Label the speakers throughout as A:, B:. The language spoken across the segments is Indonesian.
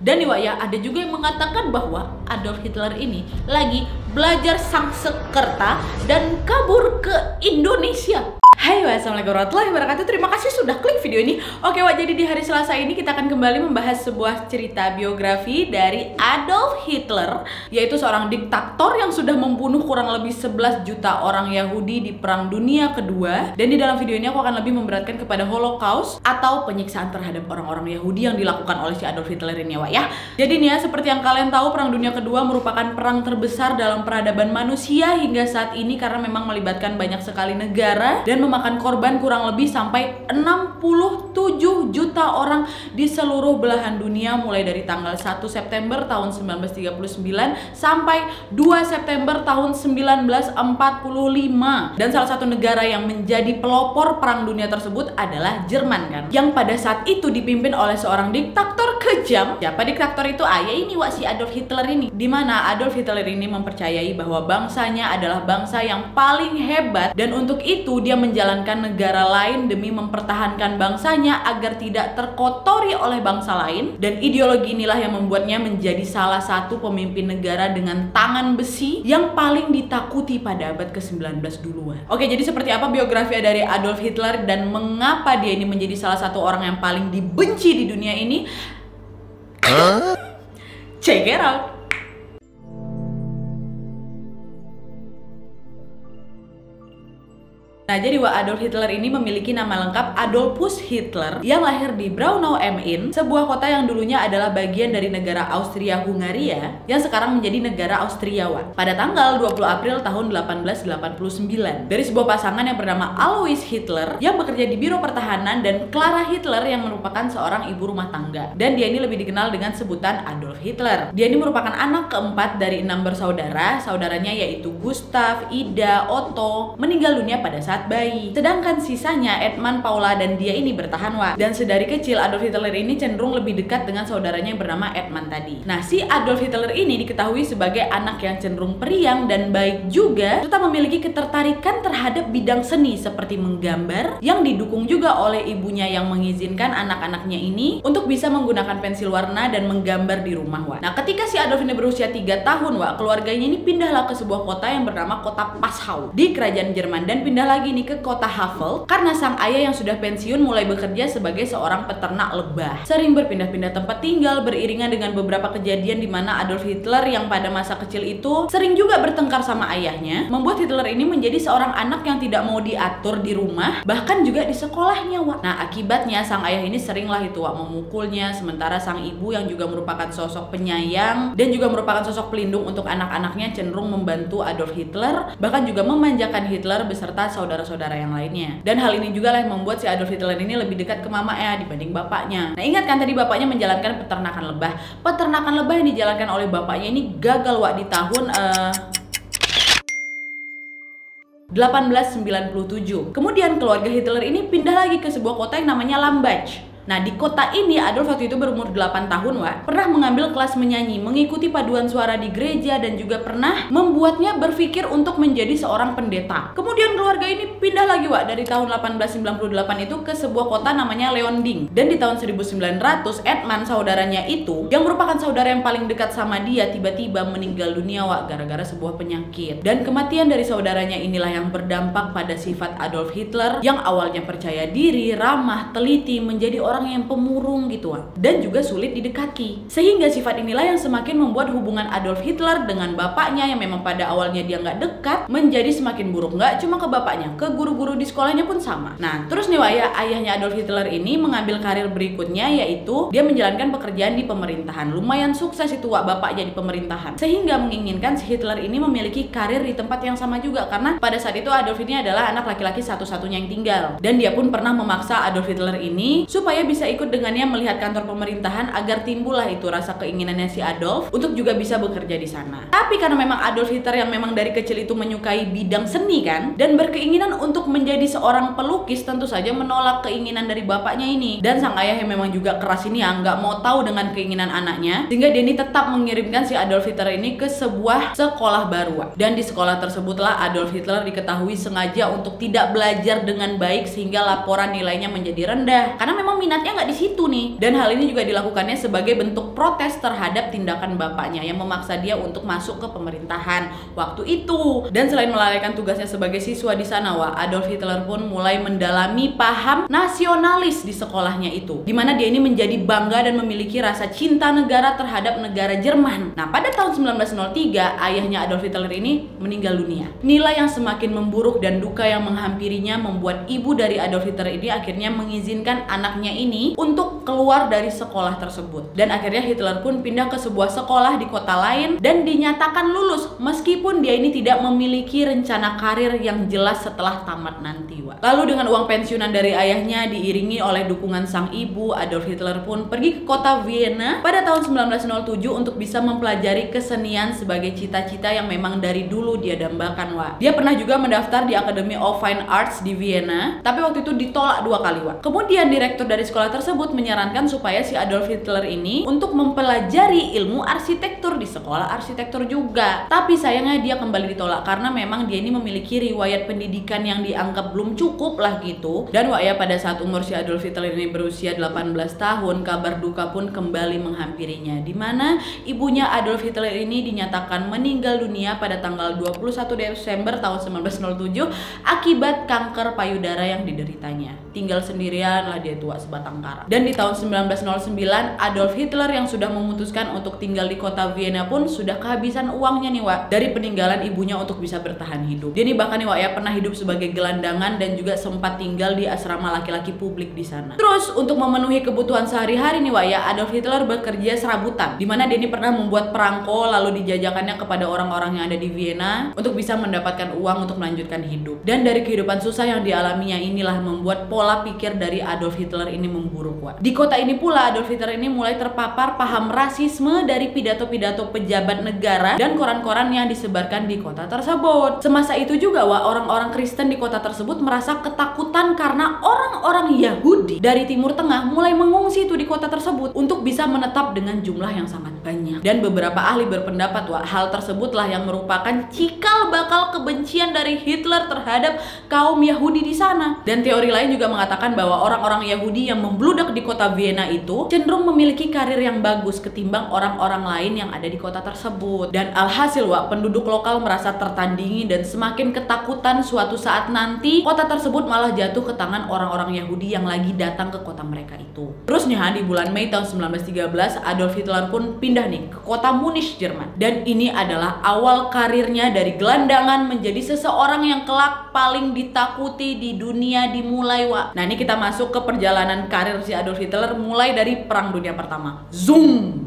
A: Dan nih Wak ya, ada juga yang mengatakan bahwa Adolf Hitler ini lagi belajar Sanskerta dan kabur ke Indonesia. Hai wassalamualaikum warahmatullahi wabarakatuh. Terima kasih sudah klik video ini. Oke Wak, jadi di hari Selasa ini kita akan kembali membahas sebuah cerita biografi dari Adolf Hitler, yaitu seorang diktator yang sudah membunuh kurang lebih 11 juta orang Yahudi di Perang Dunia Kedua. Dan di dalam video ini aku akan lebih memberatkan kepada Holocaust atau penyiksaan terhadap orang-orang Yahudi yang dilakukan oleh si Adolf Hitler ini Wak ya. Jadi nih ya, seperti yang kalian tahu, Perang Dunia Kedua merupakan perang terbesar dalam peradaban manusia hingga saat ini karena memang melibatkan banyak sekali negara dan memakan korban kurang lebih sampai 67 juta orang di seluruh belahan dunia, mulai dari tanggal 1 September tahun 1939 sampai 2 September tahun 1945. Dan salah satu negara yang menjadi pelopor perang dunia tersebut adalah Jerman kan, yang pada saat itu dipimpin oleh seorang diktator kejam. Siapa diktator itu? Ya ini Wak, si Adolf Hitler ini. Dimana Adolf Hitler ini mempercayai bahwa bangsanya adalah bangsa yang paling hebat, dan untuk itu dia menjalankan negara lain demi mempertahankan bangsanya agar tidak terkotori oleh bangsa lain. Dan ideologi inilah yang membuatnya menjadi salah satu pemimpin negara dengan tangan besi yang paling ditakuti pada abad ke-19 dulu. Oke, jadi seperti apa biografi dari Adolf Hitler dan mengapa dia ini menjadi salah satu orang yang paling dibenci di dunia ini? Check it out. Nah, jadi Adolf Hitler ini memiliki nama lengkap Adolphus Hitler yang lahir di Braunau am Inn, sebuah kota yang dulunya adalah bagian dari negara Austria-Hungaria yang sekarang menjadi negara Austria pada tanggal 20 April tahun 1889 dari sebuah pasangan yang bernama Alois Hitler yang bekerja di Biro Pertahanan dan Clara Hitler yang merupakan seorang ibu rumah tangga. Dan dia ini lebih dikenal dengan sebutan Adolf Hitler. Dia ini merupakan anak keempat dari 6 bersaudara. Saudaranya yaitu Gustav, Ida, Otto meninggal dunia pada saat bayi. Sedangkan sisanya Edmund, Paula, dan dia ini bertahan Wak. Dan sedari kecil Adolf Hitler ini cenderung lebih dekat dengan saudaranya yang bernama Edmund tadi. Nah, si Adolf Hitler ini diketahui sebagai anak yang cenderung periang dan baik juga, serta memiliki ketertarikan terhadap bidang seni seperti menggambar, yang didukung juga oleh ibunya yang mengizinkan anak-anaknya ini untuk bisa menggunakan pensil warna dan menggambar di rumah Wak. Nah, ketika si Adolf ini berusia 3 tahun Wak, keluarganya ini pindahlah ke sebuah kota yang bernama kota Passau di kerajaan Jerman, dan pindah lagi ini ke kota Havel karena sang ayah yang sudah pensiun mulai bekerja sebagai seorang peternak lebah. Sering berpindah-pindah tempat tinggal beriringan dengan beberapa kejadian di mana Adolf Hitler yang pada masa kecil itu sering juga bertengkar sama ayahnya, membuat Hitler ini menjadi seorang anak yang tidak mau diatur di rumah, bahkan juga di sekolahnya Wak. Nah, akibatnya sang ayah ini seringlah itu Wak memukulnya, sementara sang ibu yang juga merupakan sosok penyayang dan juga merupakan sosok pelindung untuk anak-anaknya cenderung membantu Adolf Hitler, bahkan juga memanjakan Hitler beserta saudara-saudara yang lainnya. Dan hal ini juga lah yang membuat si Adolf Hitler ini lebih dekat ke mamanya dibanding bapaknya. Nah, ingat kan tadi bapaknya menjalankan peternakan lebah. Peternakan lebah yang dijalankan oleh bapaknya ini gagal Wak di tahun 1897. Kemudian keluarga Hitler ini pindah lagi ke sebuah kota yang namanya Lambach. Nah, di kota ini Adolf waktu itu berumur 8 tahun Wak, pernah mengambil kelas menyanyi, mengikuti paduan suara di gereja, dan juga pernah membuatnya berpikir untuk menjadi seorang pendeta. Kemudian keluarga ini pindah lagi Wak dari tahun 1898 itu ke sebuah kota namanya Leonding. Dan di tahun 1900 Edmund, saudaranya itu yang merupakan saudara yang paling dekat sama dia, tiba-tiba meninggal dunia Wak gara-gara sebuah penyakit. Dan kematian dari saudaranya inilah yang berdampak pada sifat Adolf Hitler yang awalnya percaya diri, ramah, teliti, menjadi orang yang pemurung gitu Wak, dan juga sulit didekati. Sehingga sifat inilah yang semakin membuat hubungan Adolf Hitler dengan bapaknya yang memang pada awalnya dia nggak dekat menjadi semakin buruk. Nggak cuma ke bapaknya, ke guru-guru di sekolahnya pun sama. Nah, terus nih Wak ya, ayahnya Adolf Hitler ini mengambil karir berikutnya, yaitu dia menjalankan pekerjaan di pemerintahan. Lumayan sukses itu Wak bapaknya di pemerintahan, sehingga menginginkan si Hitler ini memiliki karir di tempat yang sama juga, karena pada saat itu Adolf ini adalah anak laki-laki satu-satunya yang tinggal. Dan dia pun pernah memaksa Adolf Hitler ini supaya bisa ikut dengannya melihat kantor pemerintahan agar timbullah itu rasa keinginannya si Adolf untuk juga bisa bekerja di sana. Tapi karena memang Adolf Hitler yang memang dari kecil itu menyukai bidang seni kan, dan berkeinginan untuk menjadi seorang pelukis, tentu saja menolak keinginan dari bapaknya ini. Dan sang ayah yang memang juga keras ini ya nggak mau tahu dengan keinginan anaknya, sehingga dia ini tetap mengirimkan si Adolf Hitler ini ke sebuah sekolah baru. Dan di sekolah tersebutlah Adolf Hitler diketahui sengaja untuk tidak belajar dengan baik sehingga laporan nilainya menjadi rendah, karena memang minat minatnya nggak di situ nih. Dan hal ini juga dilakukannya sebagai bentuk protes terhadap tindakan bapaknya yang memaksa dia untuk masuk ke pemerintahan waktu itu. Dan selain melalaikan tugasnya sebagai siswa di sana, Adolf Hitler pun mulai mendalami paham nasionalis di sekolahnya itu, dimana dia ini menjadi bangga dan memiliki rasa cinta negara terhadap negara Jerman. Nah, pada tahun 1903 ayahnya Adolf Hitler ini meninggal dunia. Nilai yang semakin memburuk dan duka yang menghampirinya membuat ibu dari Adolf Hitler ini akhirnya mengizinkan anaknya ini untuk keluar dari sekolah tersebut. Dan akhirnya Hitler pun pindah ke sebuah sekolah di kota lain dan dinyatakan lulus meskipun dia ini tidak memiliki rencana karir yang jelas setelah tamat nanti. Lalu dengan uang pensiunan dari ayahnya diiringi oleh dukungan sang ibu, Adolf Hitler pun pergi ke kota Vienna pada tahun 1907 untuk bisa mempelajari kesenian sebagai cita-cita yang memang dari dulu dia dambakan. Dia pernah juga mendaftar di Academy of Fine Arts di Vienna, tapi waktu itu ditolak 2 kali. Kemudian direktur dari sekolah tersebut menyarankan supaya si Adolf Hitler ini untuk mempelajari ilmu arsitektur di sekolah arsitektur juga. Tapi sayangnya dia kembali ditolak karena memang dia ini memiliki riwayat pendidikan yang dianggap belum cukup lah gitu. Dan pada saat umur si Adolf Hitler ini berusia 18 tahun, kabar duka pun kembali menghampirinya, dimana ibunya Adolf Hitler ini dinyatakan meninggal dunia pada tanggal 21 Desember tahun 1907 akibat kanker payudara yang dideritanya. Tinggal sendirian lah dia, tua sebatang kara. Dan di tahun 1909 Adolf Hitler yang sudah memutuskan untuk tinggal di kota Vienna pun sudah kehabisan uangnya nih dari peninggalan ibunya untuk bisa bertahan hidup. Dia nih bahkan nih pernah hidup sebagai gelandangan dan juga sempat tinggal di asrama laki-laki publik di sana. Terus untuk memenuhi kebutuhan sehari-hari nih Adolf Hitler bekerja serabutan, dimana dia ini pernah membuat perangko lalu dijajakannya kepada orang-orang yang ada di Vienna untuk bisa mendapatkan uang untuk melanjutkan hidup. Dan dari kehidupan susah yang dialaminya inilah membuat pola pikir dari Adolf Hitler ini memburuk. Di kota ini pula Adolf Hitler ini mulai terpapar paham rasisme dari pidato-pidato pejabat negara dan koran-koran yang disebarkan di kota tersebut. Semasa itu juga orang-orang Kristen di kota tersebut merasa ketakutan karena orang-orang Yahudi dari Timur Tengah mulai mengungsi itu di kota tersebut untuk bisa menetap dengan jumlah yang sangat banyak. Dan beberapa ahli berpendapat hal tersebutlah yang merupakan cikal bakal kebencian dari Hitler terhadap kaum Yahudi di sana. Dan teori lain juga mengatakan bahwa orang-orang Yahudi yang membludak di kota Vienna itu cenderung memiliki karir yang bagus ketimbang orang-orang lain yang ada di kota tersebut. Dan alhasil penduduk lokal merasa tertandingi dan semakin ketakutan suatu saat nanti kota tersebut malah jatuh ke tangan orang-orang Yahudi yang lagi datang ke kota mereka itu. Terus nih di bulan Mei tahun 1913 Adolf Hitler pun pindah nih ke kota Munich, Jerman. Dan ini adalah awal karirnya dari gelandangan menjadi seseorang yang kelak paling ditakuti di dunia dimulai. Nah, ini kita masuk ke perjalanan karir si Adolf Hitler mulai dari Perang Dunia Pertama. Zoom.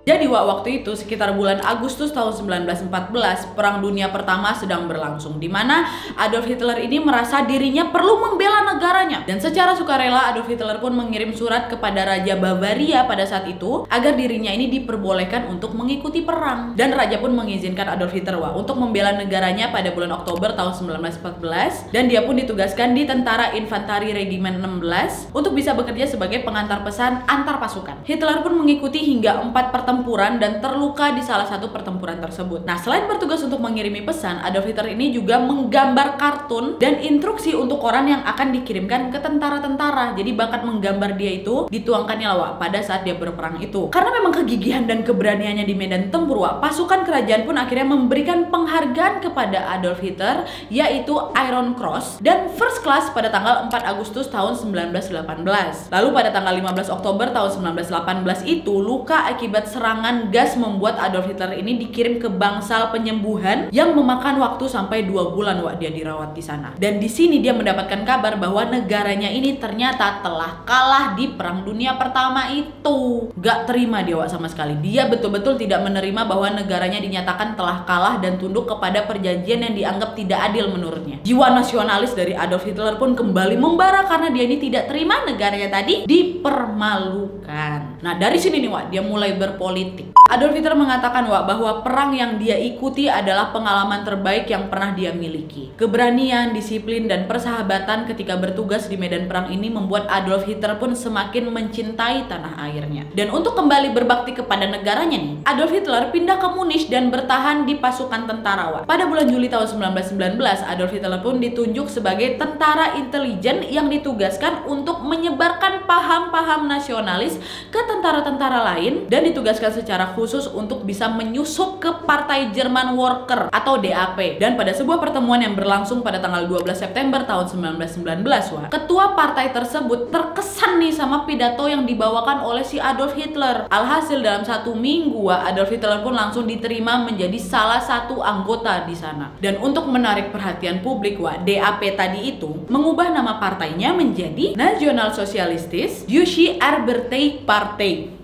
A: Jadi waktu itu sekitar bulan Agustus tahun 1914 Perang Dunia Pertama sedang berlangsung, di mana Adolf Hitler ini merasa dirinya perlu membela negaranya. Dan secara sukarela Adolf Hitler pun mengirim surat kepada Raja Bavaria pada saat itu agar dirinya ini diperbolehkan untuk mengikuti perang. Dan Raja pun mengizinkan Adolf Hitler untuk membela negaranya pada bulan Oktober tahun 1914. Dan dia pun ditugaskan di Tentara Infanteri Regimen 16 untuk bisa bekerja sebagai pengantar pesan antar pasukan. Hitler pun mengikuti hingga 4 pertempuran dan terluka di salah satu pertempuran tersebut. Nah, selain bertugas untuk mengirimi pesan, Adolf Hitler ini juga menggambar kartun dan instruksi untuk koran yang akan dikirimkan ke tentara-tentara. Jadi bakat menggambar dia itu dituangkannya pada saat dia berperang itu. Karena memang kegigihan dan keberaniannya di medan tempur, pasukan kerajaan pun akhirnya memberikan penghargaan kepada Adolf Hitler, yaitu Iron Cross dan First Class pada tanggal 4 Agustus tahun 1918. Lalu pada tanggal 15 Oktober tahun 1918 itu luka akibat serangan gas membuat Adolf Hitler ini dikirim ke bangsal penyembuhan yang memakan waktu sampai 2 bulan dia dirawat di sana. Dan di sini dia mendapatkan kabar bahwa negaranya ini ternyata telah kalah di Perang Dunia Pertama itu. Gak terima dia sama sekali. Dia betul-betul tidak menerima bahwa negaranya dinyatakan telah kalah dan tunduk kepada perjanjian yang dianggap tidak adil menurutnya. Jiwa nasionalis dari Adolf Hitler pun kembali membara karena dia ini tidak terima negaranya tadi dipermalukan. Nah, dari sini nih dia mulai berpolitik politik. Adolf Hitler mengatakan bahwa perang yang dia ikuti adalah pengalaman terbaik yang pernah dia miliki. Keberanian, disiplin, dan persahabatan ketika bertugas di medan perang ini membuat Adolf Hitler pun semakin mencintai tanah airnya. Dan untuk kembali berbakti kepada negaranya nih, Adolf Hitler pindah ke Munich dan bertahan di pasukan tentara. Pada bulan Juli tahun 1919, Adolf Hitler pun ditunjuk sebagai tentara intelijen yang ditugaskan untuk menyebarkan paham-paham nasionalis ke tentara-tentara lain dan ditugaskan secara khusus untuk bisa menyusup ke Partai Jerman Worker atau DAP. Dan pada sebuah pertemuan yang berlangsung pada tanggal 12 September tahun 1919, ketua partai tersebut terkesan nih sama pidato yang dibawakan oleh si Adolf Hitler. Alhasil dalam 1 minggu, Adolf Hitler pun langsung diterima menjadi salah satu anggota di sana. Dan untuk menarik perhatian publik, DAP tadi itu mengubah nama partainya menjadi Nasionalsosialistische Arbeiterpartei.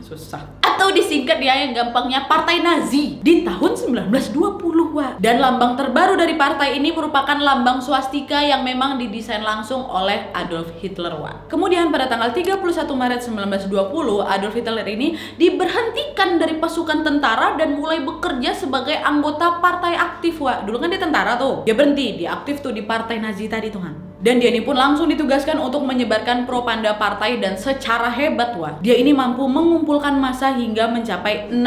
A: Susah. Atau disingkat yang gampangnya Partai Nazi di tahun 1920. Dan lambang terbaru dari partai ini merupakan lambang swastika yang memang didesain langsung oleh Adolf Hitler. Kemudian pada tanggal 31 Maret 1920, Adolf Hitler ini diberhentikan dari pasukan tentara dan mulai bekerja sebagai anggota partai aktif. Dulu kan dia tentara tuh, dia berhenti, dia aktif tuh di Partai Nazi tadi tuh kan. Dan dia ini pun langsung ditugaskan untuk menyebarkan propaganda partai dan secara hebat dia ini mampu mengumpulkan massa hingga mencapai 6.000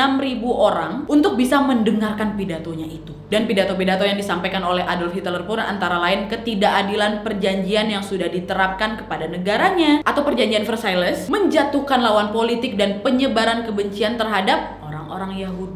A: orang untuk bisa mendengarkan pidatonya itu. Dan pidato-pidato yang disampaikan oleh Adolf Hitler pun antara lain ketidakadilan perjanjian yang sudah diterapkan kepada negaranya atau perjanjian Versailles, menjatuhkan lawan politik dan penyebaran kebencian terhadap orang Yahudi.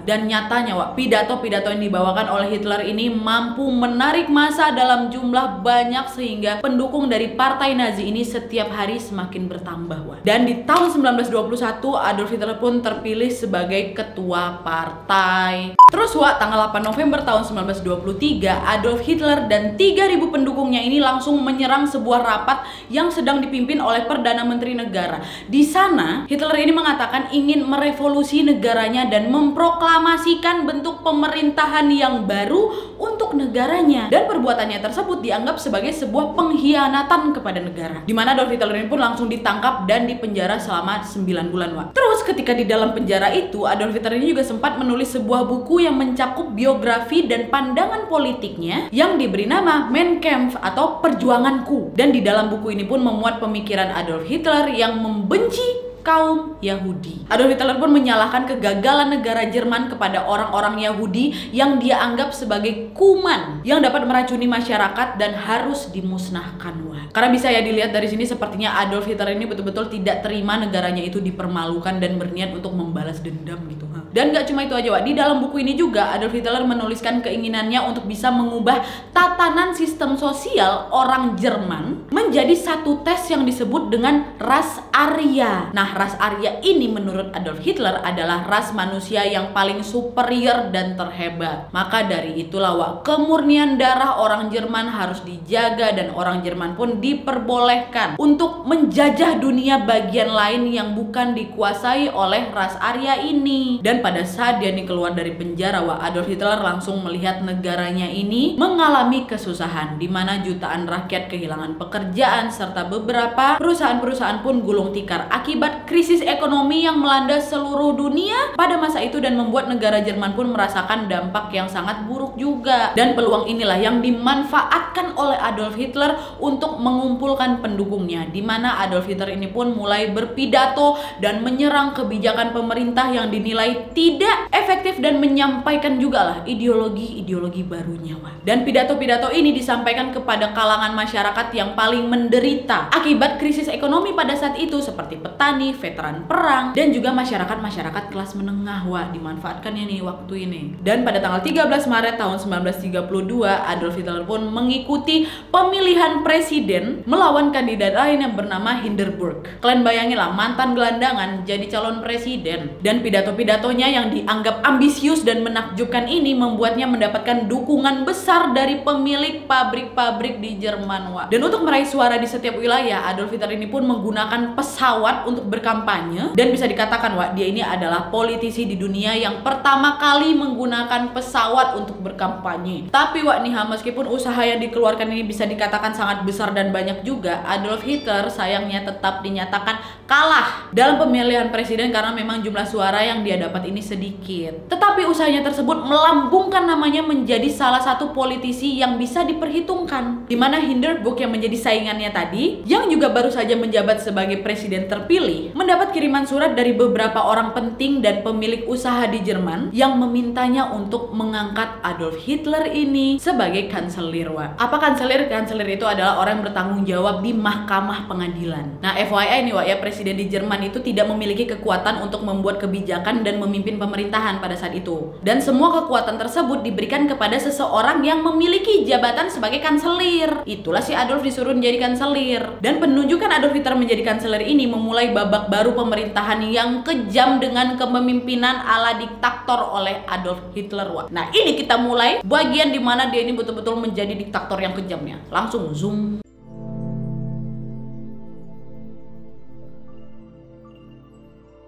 A: Dan nyatanya pidato-pidato yang dibawakan oleh Hitler ini mampu menarik massa dalam jumlah banyak sehingga pendukung dari partai Nazi ini setiap hari semakin bertambah. Dan di tahun 1921 Adolf Hitler pun terpilih sebagai ketua partai. Terus tanggal 8 November tahun 1923 Adolf Hitler dan 3.000 pendukungnya ini langsung menyerang sebuah rapat yang sedang dipimpin oleh Perdana Menteri negara. Di sana Hitler ini mengatakan ingin merevolusi negaranya dan memproklamasikan bentuk pemerintahan yang baru untuk negaranya. Dan perbuatannya tersebut dianggap sebagai sebuah pengkhianatan kepada negara. Di mana Adolf Hitler ini pun langsung ditangkap dan dipenjara selama 9 bulan. Terus ketika di dalam penjara itu, Adolf Hitler ini juga sempat menulis sebuah buku yang mencakup biografi dan pandangan politiknya yang diberi nama Mein Kampf atau Perjuanganku. Dan di dalam buku ini pun memuat pemikiran Adolf Hitler yang membenci kaum Yahudi. Adolf Hitler pun menyalahkan kegagalan negara Jerman kepada orang-orang Yahudi yang dia anggap sebagai kuman yang dapat meracuni masyarakat dan harus dimusnahkan. Karena bisa dilihat dari sini sepertinya Adolf Hitler ini betul-betul tidak terima negaranya itu dipermalukan dan berniat untuk membalas dendam gitu. Dan gak cuma itu aja, di dalam buku ini juga Adolf Hitler menuliskan keinginannya untuk bisa mengubah tatanan sistem sosial orang Jerman menjadi satu tes yang disebut dengan ras Arya. Nah, ras Arya ini menurut Adolf Hitler adalah ras manusia yang paling superior dan terhebat. Maka dari itulah kemurnian darah orang Jerman harus dijaga dan orang Jerman pun diperbolehkan untuk menjajah dunia bagian lain yang bukan dikuasai oleh ras Arya ini. Dan pada saat dia keluar dari penjara, Adolf Hitler langsung melihat negaranya ini mengalami kesusahan, di mana jutaan rakyat kehilangan pekerjaan serta beberapa perusahaan-perusahaan pun gulung tikar akibat krisis ekonomi yang melanda seluruh dunia pada masa itu dan membuat negara Jerman pun merasakan dampak yang sangat buruk juga. Dan peluang inilah yang dimanfaatkan oleh Adolf Hitler untuk mengumpulkan pendukungnya, di mana Adolf Hitler ini pun mulai berpidato dan menyerang kebijakan pemerintah yang dinilai tidak efektif dan menyampaikan juga ideologi-ideologi barunya. Dan pidato-pidato ini disampaikan kepada kalangan masyarakat yang paling menderita akibat krisis ekonomi pada saat itu seperti petani, veteran perang, dan juga masyarakat kelas menengah. Dimanfaatkan waktu ini. Dan pada tanggal 13 Maret tahun 1932 Adolf Hitler pun mengikuti pemilihan presiden melawan kandidat lain yang bernama Hindenburg. Kalian bayangin mantan gelandangan jadi calon presiden. Dan pidato-pidatonya idenya yang dianggap ambisius dan menakjubkan ini membuatnya mendapatkan dukungan besar dari pemilik pabrik-pabrik di Jerman, Wak. Dan untuk meraih suara di setiap wilayah, Adolf Hitler ini pun menggunakan pesawat untuk berkampanye, dan bisa dikatakan, Wak, dia ini adalah politisi di dunia yang pertama kali menggunakan pesawat untuk berkampanye. Tapi, Wak, nih, meskipun usaha yang dikeluarkan ini bisa dikatakan sangat besar dan banyak juga, Adolf Hitler sayangnya tetap dinyatakan kalah dalam pemilihan presiden karena memang jumlah suara yang dia dapat ini sedikit. Tetapi usahanya tersebut melambungkan namanya menjadi salah satu politisi yang bisa diperhitungkan, di mana Hindenburg yang menjadi saingannya tadi, yang juga baru saja menjabat sebagai presiden terpilih, mendapat kiriman surat dari beberapa orang penting dan pemilik usaha di Jerman yang memintanya untuk mengangkat Adolf Hitler ini sebagai kanselir, Wak. Apa kanselir? Kanselir itu adalah orang yang bertanggung jawab di mahkamah pengadilan. Nah, FYI nih, Wak, ya, presiden di Jerman itu tidak memiliki kekuatan untuk membuat kebijakan dan memimpin pemerintahan pada saat itu. Dan semua kekuatan tersebut diberikan kepada seseorang yang memiliki jabatan sebagai kanselir. Itulah si Adolf disuruh menjadi kanselir. Dan penunjukan Adolf Hitler menjadi kanselir ini memulai babak baru pemerintahan yang kejam dengan kepemimpinan ala diktator oleh Adolf Hitler, Wak. Nah, ini kita mulai bagian dimana dia ini betul-betul menjadi diktator yang kejamnya. Langsung zoom.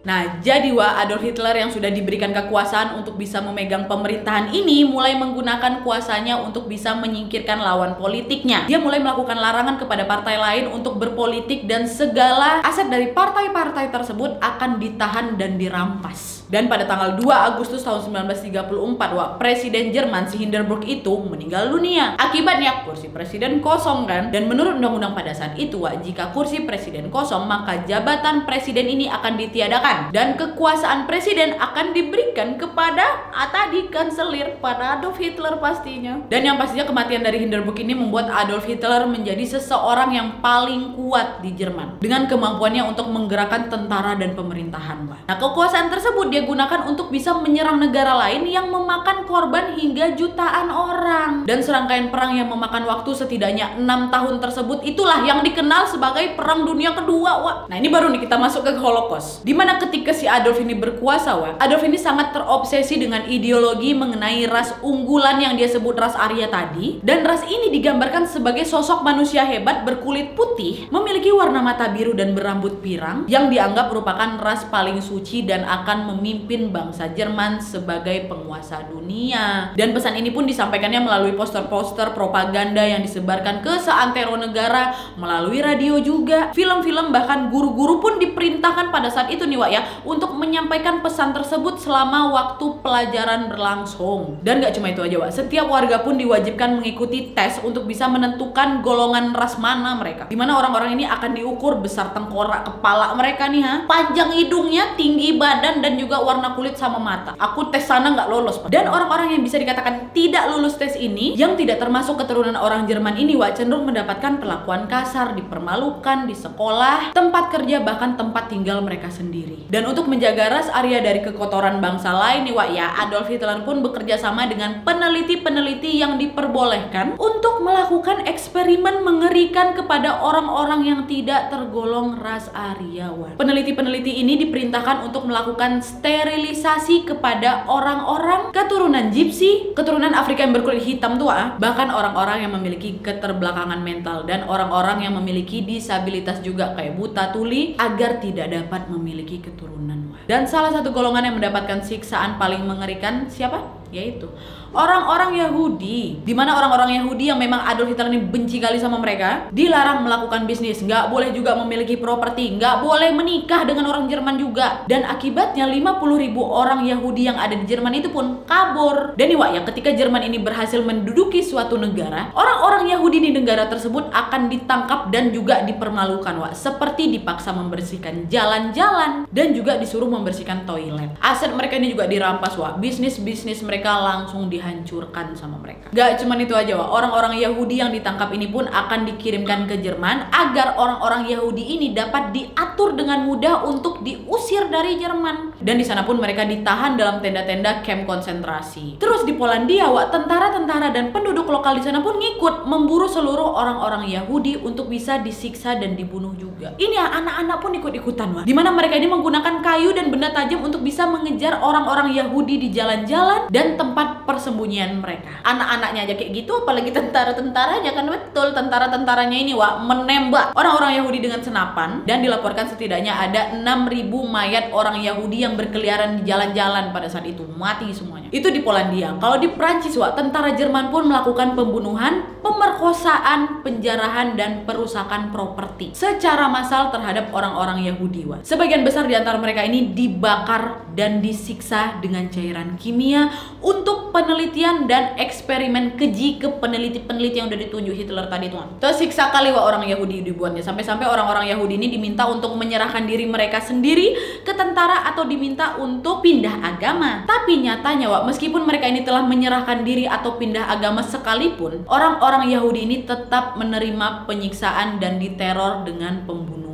A: Nah, jadi, Wak, Adolf Hitler yang sudah diberikan kekuasaan untuk bisa memegang pemerintahan ini mulai menggunakan kuasanya untuk bisa menyingkirkan lawan politiknya. Dia mulai melakukan larangan kepada partai lain untuk berpolitik dan segala aset dari partai-partai tersebut akan ditahan dan dirampas. Dan pada tanggal 2 Agustus tahun 1934, Wak, Presiden Jerman si Hindenburg itu meninggal dunia. Akibatnya kursi presiden kosong kan? Dan menurut undang-undang pada saat itu, Wak, jika kursi presiden kosong, maka jabatan presiden ini akan ditiadakan dan kekuasaan presiden akan diberikan kepada tadi kanselir, pada Adolf Hitler pastinya. Dan yang pastinya kematian dari Hindenburg ini membuat Adolf Hitler menjadi seseorang yang paling kuat di Jerman dengan kemampuannya untuk menggerakkan tentara dan pemerintahan, Wak. Nah, kekuasaan tersebut dia gunakan untuk bisa menyerang negara lain yang memakan korban hingga jutaan orang. Dan serangkaian perang yang memakan waktu setidaknya 6 tahun tersebut itulah yang dikenal sebagai Perang Dunia Kedua, Wak. Nah, ini baru nih kita masuk ke Holocaust, dimana ketika si Adolf ini berkuasa, Wak, Adolf ini sangat terobsesi dengan ideologi mengenai ras unggulan yang dia sebut ras Arya tadi. Dan ras ini digambarkan sebagai sosok manusia hebat berkulit putih, memiliki warna mata biru dan berambut pirang, yang dianggap merupakan ras paling suci dan akan memimpin bangsa Jerman sebagai penguasa dunia. Dan pesan ini pun disampaikannya melalui poster-poster propaganda yang disebarkan ke seantero negara, melalui radio juga, film-film, bahkan guru-guru pun diperintahkan pada saat itu nih, Wak, ya, untuk menyampaikan pesan tersebut selama waktu pelajaran berlangsung. Dan gak cuma itu aja, Wak, setiap warga pun diwajibkan mengikuti tes untuk bisa menentukan golongan ras mana mereka, dimana orang-orang ini akan diukur besar tengkorak kepala mereka nih, panjang hidungnya, tinggi badan, dan juga warna kulit sama mata. Aku tes sana nggak lolos, Pak. Dan orang-orang yang bisa dikatakan tidak lulus tes ini, yang tidak termasuk keturunan orang Jerman ini, Wak, cenderung mendapatkan perlakuan kasar, dipermalukan di sekolah, tempat kerja, bahkan tempat tinggal mereka sendiri. Dan untuk menjaga ras Arya dari kekotoran bangsa lain nih, Wak, ya, Adolf Hitler pun bekerja sama dengan peneliti-peneliti yang diperbolehkan untuk melakukan eksperimen mengerikan kepada orang-orang yang tidak tergolong ras Arya, Wak. Peneliti-peneliti ini diperintahkan untuk melakukan sterilisasi kepada orang-orang keturunan Gypsy, keturunan Afrika yang berkulit hitam tuh, bahkan orang-orang yang memiliki keterbelakangan mental dan orang-orang yang memiliki disabilitas juga kayak buta tuli, agar tidak dapat memiliki keturunan. Dan salah satu golongan yang mendapatkan siksaan paling mengerikan siapa? Yaitu orang-orang Yahudi, dimana orang-orang Yahudi yang memang Adolf Hitler ini benci kali sama mereka, dilarang melakukan bisnis, nggak boleh juga memiliki properti, nggak boleh menikah dengan orang Jerman juga. Dan akibatnya 50.000 orang Yahudi yang ada di Jerman itu pun kabur. Dan nih, Wak, ya, ketika Jerman ini berhasil menduduki suatu negara, orang-orang Yahudi di negara tersebut akan ditangkap dan juga dipermalukan, Wak, seperti dipaksa membersihkan jalan-jalan dan juga disuruh membersihkan toilet. Aset mereka ini juga dirampas, Wak, bisnis-bisnis mereka langsung dihapus dihancurkan sama mereka. Gak cuman itu aja, Wak. Orang-orang Yahudi yang ditangkap ini pun akan dikirimkan ke Jerman agar orang-orang Yahudi ini dapat diatur dengan mudah untuk diusir dari Jerman. Dan di sana pun mereka ditahan dalam tenda-tenda camp konsentrasi. Terus di Polandia, Wak, tentara-tentara dan penduduk lokal di sana pun ngikut memburu seluruh orang-orang Yahudi untuk bisa disiksa dan dibunuh juga. Ini ya, anak-anak pun ikut-ikutan, Wak. Dimana mereka ini menggunakan kayu dan benda tajam untuk bisa mengejar orang-orang Yahudi di jalan-jalan dan tempat persembunyian mereka. Anak-anaknya aja kayak gitu, apalagi tentara-tentaranya kan. Betul, tentara-tentaranya ini, Wak, menembak orang-orang Yahudi dengan senapan. Dan dilaporkan setidaknya ada 6.000 mayat orang Yahudi yang berkeliaran di jalan-jalan pada saat itu. Mati semuanya. Itu di Polandia. Kalau di Prancis, Wak, tentara Jerman pun melakukan pembunuhan, pemerkosaan, penjarahan, dan perusakan properti secara massal terhadap orang-orang Yahudi, Wak. Sebagian besar di antara mereka ini dibakar dan disiksa dengan cairan kimia untuk penelitian dan eksperimen keji ke peneliti-peneliti yang udah ditunjuk Hitler tadi tuh. Tersiksa kali, Wak, orang Yahudi dibuatnya. Sampai-sampai orang-orang Yahudi ini diminta untuk menyerahkan diri mereka sendiri ke tentara atau diminta untuk pindah agama. Tapi nyatanya, Wak, meskipun mereka ini telah menyerahkan diri atau pindah agama sekalipun, orang-orang Yahudi ini tetap menerima penyiksaan dan diteror dengan pembunuhan.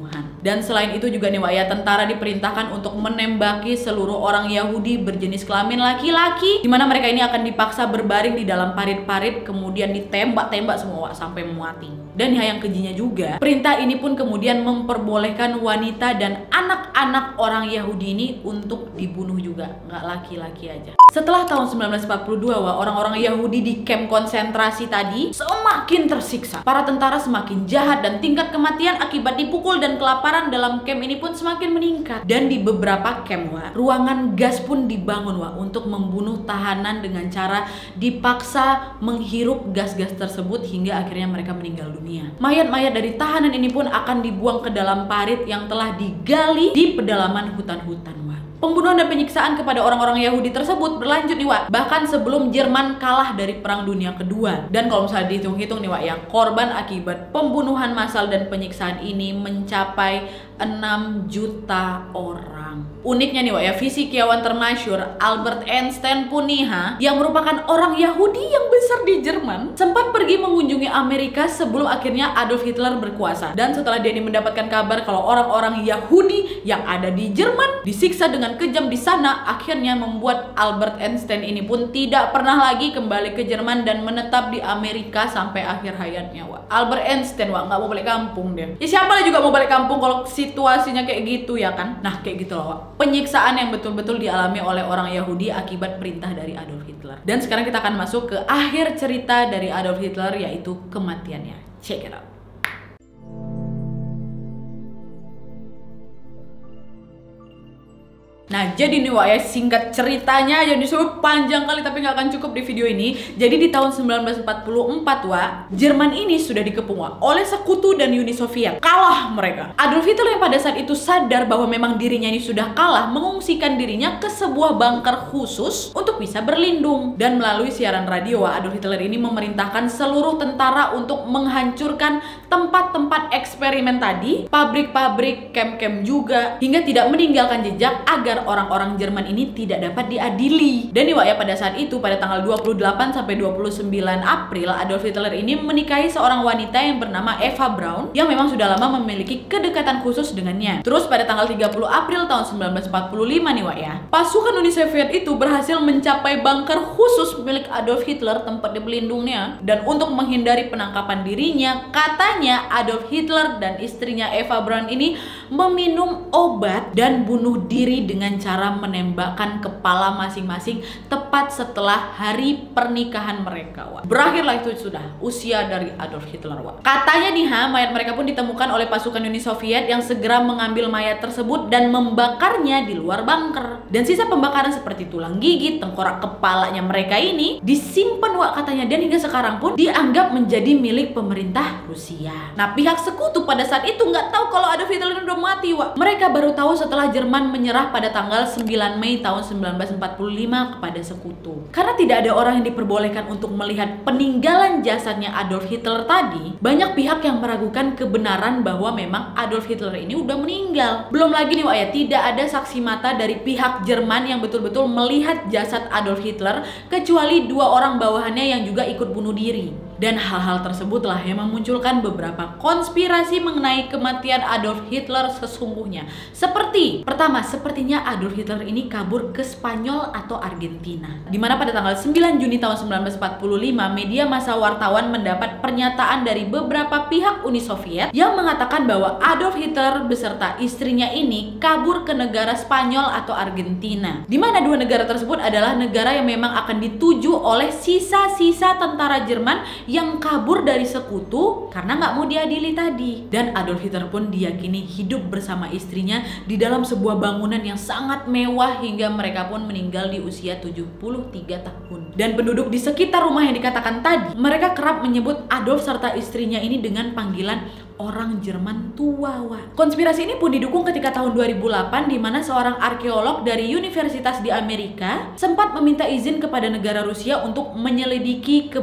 A: Dan selain itu juga nih, Wak, ya, tentara diperintahkan untuk menembaki seluruh orang Yahudi berjenis kelamin laki-laki, dimana mereka ini akan dipaksa berbaring di dalam parit-parit, kemudian ditembak-tembak semua, Wak, sampai mati. Dan yang kejinya juga, perintah ini pun kemudian memperbolehkan wanita dan anak-anak orang Yahudi ini untuk dibunuh juga, nggak laki-laki aja. Setelah tahun 1942, Wak, orang-orang Yahudi di camp konsentrasi tadi semakin tersiksa. Para tentara semakin jahat dan tingkat kematian akibat dipukul dan kelaparan dalam camp ini pun semakin meningkat. Dan di beberapa camp, Wak, ruangan gas pun dibangun, Wak, untuk membunuh tahanan dengan cara dipaksa menghirup gas-gas tersebut hingga akhirnya mereka meninggal dunia. Mayat-mayat dari tahanan ini pun akan dibuang ke dalam parit yang telah digali di pedalaman hutan-hutan, Wak. Pembunuhan dan penyiksaan kepada orang-orang Yahudi tersebut berlanjut nih, Wak, bahkan sebelum Jerman kalah dari Perang Dunia Kedua. Dan kalau misalnya dihitung-hitung nih, Wak, ya, korban akibat pembunuhan massal dan penyiksaan ini mencapai 6 juta orang. Uniknya nih, Wak, ya, fisikiawan termasyhur Albert Einstein pun nih, yang merupakan orang Yahudi yang besar di Jerman, sempat pergi mengunjungi Amerika sebelum akhirnya Adolf Hitler berkuasa. Dan setelah dia ini mendapatkan kabar kalau orang-orang Yahudi yang ada di Jerman disiksa dengan kejam di sana, akhirnya membuat Albert Einstein ini pun tidak pernah lagi kembali ke Jerman dan menetap di Amerika sampai akhir hayatnya, Wak. Albert Einstein, Wak, nggak mau balik kampung dia. Ya siapa lah juga mau balik kampung kalau situasinya kayak gitu, ya kan? Nah, kayak gitu loh, Wak. Penyiksaan yang betul-betul dialami oleh orang Yahudi akibat perintah dari Adolf Hitler. Dan sekarang kita akan masuk ke akhir cerita dari Adolf Hitler, yaitu kematiannya. Check it out. Nah, jadi nih, Wak, ya, singkat ceritanya aja disuruh panjang kali tapi nggak akan cukup di video ini. Jadi di tahun 1944, Wak, Jerman ini sudah dikepung, Wak, oleh sekutu dan Uni Soviet. Kalah mereka. Adolf Hitler yang pada saat itu sadar bahwa memang dirinya ini sudah kalah, mengungsikan dirinya ke sebuah bunker khusus untuk bisa berlindung. Dan melalui siaran radio, Wak, Adolf Hitler ini memerintahkan seluruh tentara untuk menghancurkan tempat-tempat eksperimen tadi, pabrik-pabrik, camp-camp juga, hingga tidak meninggalkan jejak agar orang-orang Jerman ini tidak dapat diadili. Dan nih, Wak, ya, pada saat itu pada tanggal 28 sampai 29 April Adolf Hitler ini menikahi seorang wanita yang bernama Eva Braun yang memang sudah lama memiliki kedekatan khusus dengannya. Terus pada tanggal 30 April tahun 1945 nih, Wak, ya, pasukan Uni Soviet itu berhasil mencapai bunker khusus milik Adolf Hitler, tempat dia berlindungnya. Dan untuk menghindari penangkapan dirinya, katanya Adolf Hitler dan istrinya Eva Braun ini meminum obat dan bunuh diri dengan cara menembakkan kepala masing-masing tepat setelah hari pernikahan mereka, Wak. Berakhirlah itu sudah usia dari Adolf Hitler, Wak. Katanya nih, mayat mereka pun ditemukan oleh pasukan Uni Soviet yang segera mengambil mayat tersebut dan membakarnya di luar bunker. Dan sisa pembakaran seperti tulang gigi, tengkorak kepalanya mereka ini disimpan, Wak, katanya, dan hingga sekarang pun dianggap menjadi milik pemerintah Rusia. Nah, pihak sekutu pada saat itu nggak tahu kalau Adolf Hitler udah mati, Wak. Mereka baru tahu setelah Jerman menyerah pada tanggal 9 Mei tahun 1945 kepada sekutu. Karena tidak ada orang yang diperbolehkan untuk melihat peninggalan jasadnya Adolf Hitler tadi, banyak pihak yang meragukan kebenaran bahwa memang Adolf Hitler ini udah meninggal. Belum lagi nih Wak ya, tidak ada saksi mata dari pihak Jerman yang betul-betul melihat jasad Adolf Hitler kecuali 2 orang bawahannya yang juga ikut bunuh diri. Dan hal-hal tersebutlah yang memunculkan beberapa konspirasi mengenai kematian Adolf Hitler sesungguhnya. Seperti, pertama, sepertinya Adolf Hitler ini kabur ke Spanyol atau Argentina. Dimana pada tanggal 9 Juni tahun 1945, media massa wartawan mendapat pernyataan dari beberapa pihak Uni Soviet yang mengatakan bahwa Adolf Hitler beserta istrinya ini kabur ke negara Spanyol atau Argentina. Dimana 2 negara tersebut adalah negara yang memang akan dituju oleh sisa-sisa tentara Jerman yang kabur dari sekutu karena nggak mau diadili tadi. Dan Adolf Hitler pun diyakini hidup bersama istrinya di dalam sebuah bangunan yang sangat mewah hingga mereka pun meninggal di usia 73 tahun. Dan penduduk di sekitar rumah yang dikatakan tadi, mereka kerap menyebut Adolf serta istrinya ini dengan panggilan orang Jerman tua, Wak. Konspirasi ini pun didukung ketika tahun 2008 di mana seorang arkeolog dari universitas di Amerika sempat meminta izin kepada negara Rusia untuk menyelidiki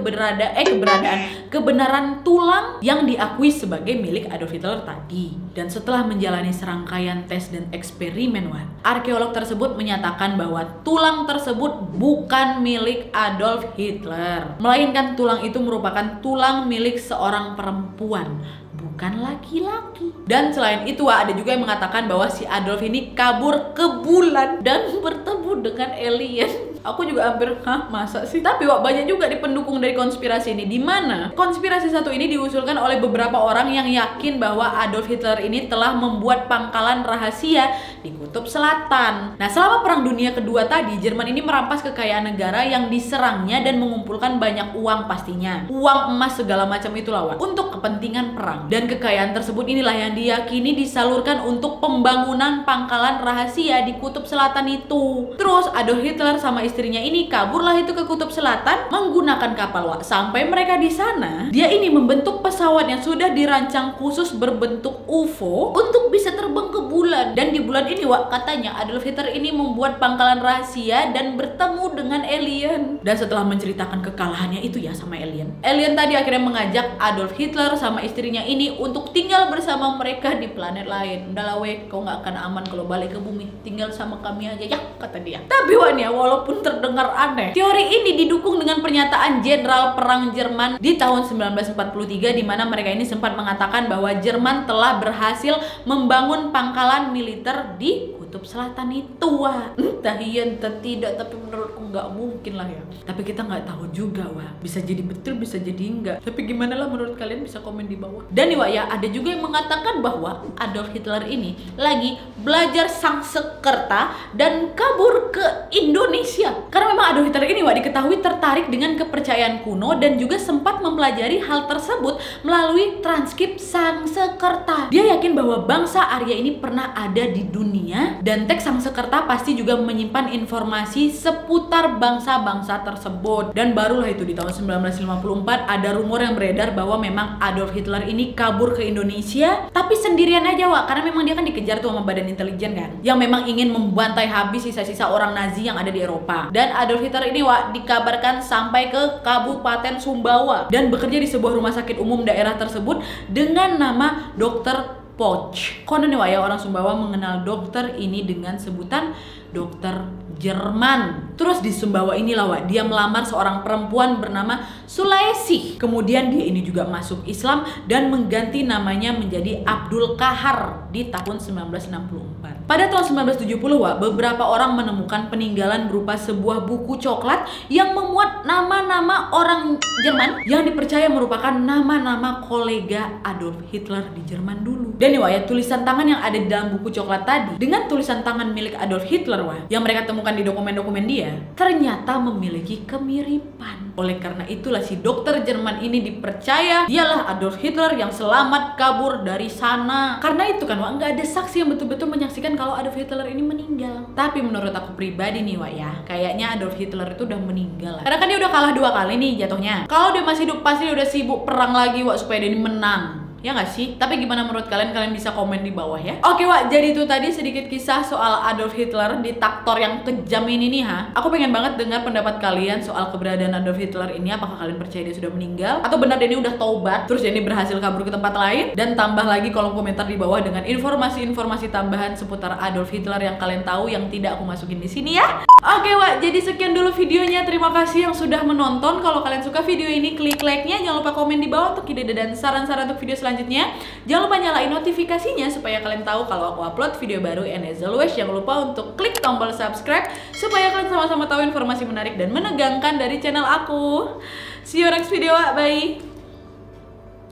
A: kebenaran tulang yang diakui sebagai milik Adolf Hitler tadi. Dan setelah menjalani serangkaian tes dan eksperimen, Wak, arkeolog tersebut menyatakan bahwa tulang tersebut bukan milik Adolf Hitler, melainkan tulang itu merupakan tulang milik seorang perempuan, bukan laki-laki. Dan selain itu ada juga yang mengatakan bahwa si Adolf ini kabur ke bulan dan bertemu dengan alien. Aku juga hampir, masa sih? Tapi banyak juga di pendukung dari konspirasi ini, di mana konspirasi satu ini diusulkan oleh beberapa orang yang yakin bahwa Adolf Hitler ini telah membuat pangkalan rahasia di Kutub Selatan. Nah, selama Perang Dunia Kedua tadi, Jerman ini merampas kekayaan negara yang diserangnya dan mengumpulkan banyak uang pastinya. Uang, emas, segala macam itulah, Wak, untuk kepentingan perang. Dan kekayaan tersebut inilah yang diyakini disalurkan untuk pembangunan pangkalan rahasia di Kutub Selatan itu. Terus Adolf Hitler sama istrinya ini kaburlah itu ke Kutub Selatan menggunakan kapal, Wak. Sampai mereka di sana, dia ini membentuk pesawat yang sudah dirancang khusus berbentuk UFO untuk bisa terbang ke bulan. Dan di bulan ini, Wak, katanya Adolf Hitler ini membuat pangkalan rahasia dan bertemu dengan alien. Dan setelah menceritakan kekalahannya itu ya sama alien tadi akhirnya mengajak Adolf Hitler sama istrinya ini untuk tinggal bersama mereka di planet lain. Udahlah weh, kau nggak akan aman kalau balik ke bumi, tinggal sama kami aja ya, kata dia. Tapi ya, walaupun terdengar aneh, teori ini didukung dengan pernyataan Jenderal Perang Jerman di tahun 1943 di mana mereka ini sempat mengatakan bahwa Jerman telah berhasil membangun pangkalan militer di Kutub Selatan itu, Wah. Entah iya entah tidak, tapi menurutku nggak mungkin lah ya. Tapi kita nggak tahu juga, Wah. Bisa jadi betul, bisa jadi enggak. Tapi gimana lah menurut kalian, bisa komen di bawah. Dan nih, Wah, ya, ada juga yang mengatakan bahwa Adolf Hitler ini lagi belajar Sanskerta dan kabur ke Indonesia. Karena memang Adolf Hitler ini, Wah, diketahui tertarik dengan kepercayaan kuno dan juga sempat mempelajari hal tersebut melalui transkrip Sanskerta. Dia yakin bahwa bangsa Arya ini pernah ada di dunia dan teks Sanskerta pasti juga menyimpan informasi seputar bangsa-bangsa tersebut. Dan barulah itu di tahun 1954 ada rumor yang beredar bahwa memang Adolf Hitler ini kabur ke Indonesia, tapi sendirian aja, Wak, karena memang dia kan dikejar tuh sama badan intelijen kan, yang memang ingin membantai habis sisa-sisa orang Nazi yang ada di Eropa. Dan Adolf Hitler ini, Wak, dikabarkan sampai ke Kabupaten Sumbawa dan bekerja di sebuah rumah sakit umum daerah tersebut dengan nama Dr. Poch. Konon nih, Wak, ya, orang Sumbawa mengenal dokter ini dengan sebutan dokter Jerman. Terus di Sumbawa inilah, Wak, dia melamar seorang perempuan bernama Sulaesi. Kemudian dia ini juga masuk Islam dan mengganti namanya menjadi Abdul Kahar di tahun 1964. Pada tahun 1970, Wak, beberapa orang menemukan peninggalan berupa sebuah buku coklat yang memuat nama-nama orang Jerman yang dipercaya merupakan nama-nama kolega Adolf Hitler di Jerman dulu. Dan nih, Wak, ya, tulisan tangan yang ada di dalam buku coklat tadi dengan tulisan tangan milik Adolf Hitler, Wak, yang mereka temukan di dokumen-dokumen dia ternyata memiliki kemiripan. Oleh karena itulah si dokter Jerman ini dipercaya dialah Adolf Hitler yang selamat kabur dari sana. Karena itu kan, Wak, nggak ada saksi yang betul-betul menyaksikan kalau Adolf Hitler ini meninggal. Tapi menurut aku pribadi nih, Wak, ya, kayaknya Adolf Hitler itu udah meninggal. Karena kan dia udah kalah 2 kali nih jatuhnya. Kalau dia masih hidup pasti dia udah sibuk perang lagi, Wak, supaya dia ini menang. Ya nggak sih? Tapi gimana menurut kalian? Kalian bisa komen di bawah ya. Oke Wak, jadi itu tadi sedikit kisah soal Adolf Hitler, diktator yang kejam ini nih ha. Aku pengen banget dengar pendapat kalian soal keberadaan Adolf Hitler ini. Apakah kalian percaya dia sudah meninggal? Atau benar dia ini udah taubat, terus dia ini berhasil kabur ke tempat lain? Dan tambah lagi kolom komentar di bawah dengan informasi-informasi tambahan seputar Adolf Hitler yang kalian tahu yang tidak aku masukin di sini ya. Oke Wak, jadi sekian dulu videonya. Terima kasih yang sudah menonton. Kalau kalian suka video ini, klik like-nya. Jangan lupa komen di bawah untuk ide dan saran-saran untuk video selanjutnya. Jangan lupa nyalain notifikasinya supaya kalian tahu kalau aku upload video baru. And as always, jangan lupa untuk klik tombol subscribe supaya kalian sama-sama tahu informasi menarik dan menegangkan dari channel aku. See you next video, bye.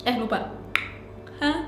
A: Lupa. Hah?